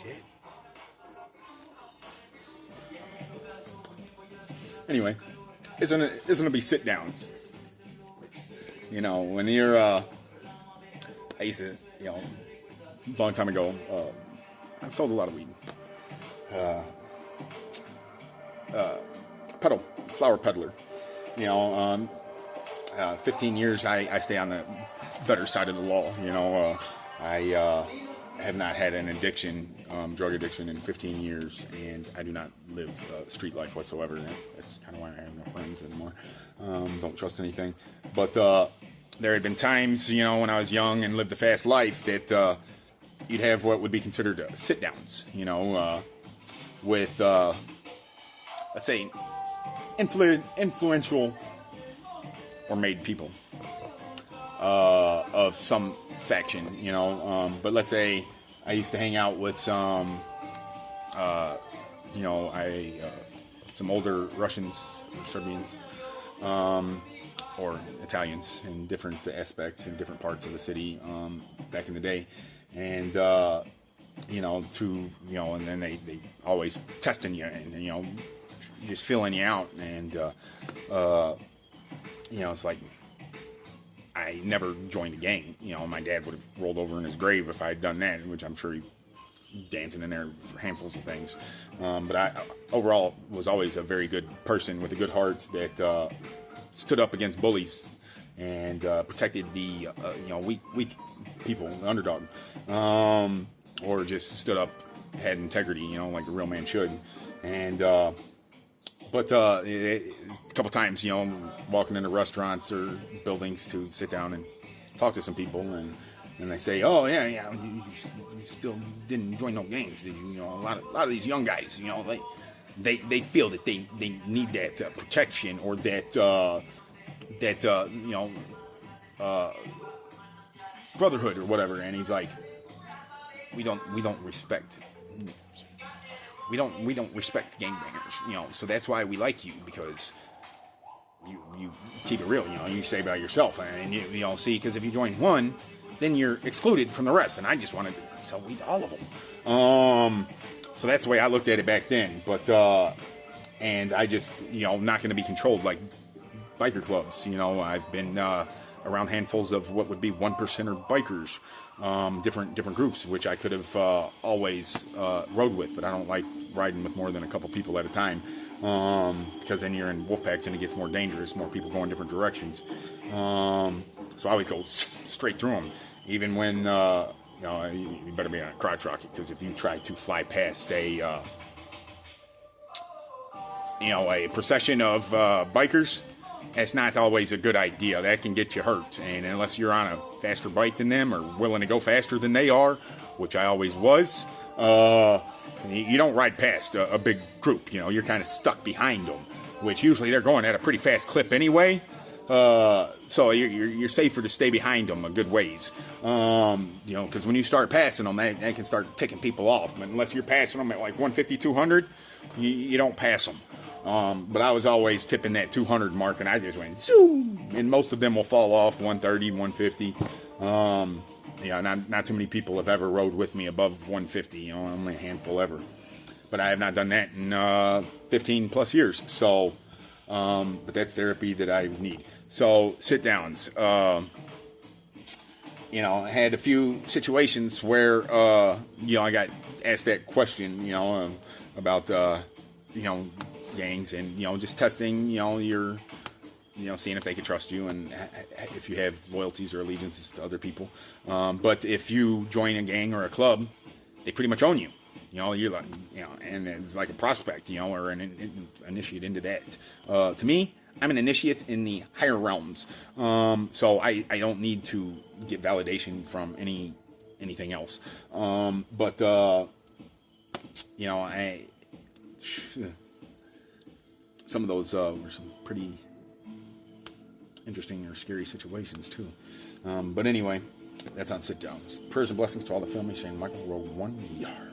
Shit. Anyway, it's gonna be sit downs. You know, when you're, I used to, you know, a long time ago, I've sold a lot of weed. Flower peddler. You know, 15 years I stay on the better side of the law. You know, I have not had an addiction, drug addiction in 15 years, and I do not live street life whatsoever. That's kind of why I have no friends anymore. Don't trust anything. But there had been times, you know, when I was young and lived a fast life that you'd have what would be considered sit-downs, you know, with, let's say, influential or made people of some faction, you know. But let's say I used to hang out with some, you know, some older Russians or Serbians, or Italians in different aspects in different parts of the city back in the day, and you know, and then they always testing you and you know, just filling you out, and you know, it's like I never joined a gang. You know, my dad would have rolled over in his grave if I had done that, which I'm sure he dancing in there for handfuls of things. But I overall was always a very good person with a good heart that stood up against bullies and protected the you know, weak people, the underdog, or just stood up, had integrity, you know, like a real man should. And but a couple times, you know, walking into restaurants or buildings to sit down and talk to some people, and they say, "Oh yeah, you still didn't join no gangs, did you?" You know, a lot of these young guys, you know, they feel that they need that protection or that you know, brotherhood or whatever. And he's like, we don't respect. We don't respect gangbangers, you know, so that's why we like you, because you keep it real, you know, you stay by yourself, and you know, see, because if you join one, then you're excluded from the rest, and I just wanted to sell weed to all of them. So that's the way I looked at it back then, but, and I just, you know, not going to be controlled like biker clubs, you know. I've been around handfuls of what would be 1%er bikers, different groups, which I could have always rode with, but I don't like riding with more than a couple people at a time, because then you're in wolf packs and it gets more dangerous, more people going different directions. So I always go straight through them, even when you know, you better be on a crotch rocket, because if you try to fly past a you know, a procession of bikers, that's not always a good idea. That can get you hurt. And unless you're on a faster bike than them or willing to go faster than they are, which I always was, you don't ride past a big group. You know, you're kind of stuck behind them, which usually they're going at a pretty fast clip anyway. So you're safer to stay behind them a good ways. You know, because when you start passing them, they can start ticking people off. But unless you're passing them at like 150, 200, you don't pass them. But I was always tipping that 200 mark, and I just went zoom, and most of them will fall off 130, 150. Yeah, not too many people have ever rode with me above 150. You know, only a handful ever. But I have not done that in 15 plus years. So, but that's therapy that I need. So sit downs. You know, I had a few situations where you know, I got asked that question. You know, about you know, gangs, and you know, just testing, you know, your, you know, seeing if they can trust you and if you have loyalties or allegiances to other people. But if you join a gang or a club, they pretty much own you. You know, you're like, you know, and it's like a prospect, you know, or an initiate into that. To me, I'm an initiate in the higher realms. So I don't need to get validation from anything else. But you know, some of those were some pretty interesting or scary situations too. But anyway, that's on Sit Downs. Prayers and blessings to all the family. Shane Michael, Road 1 Yard.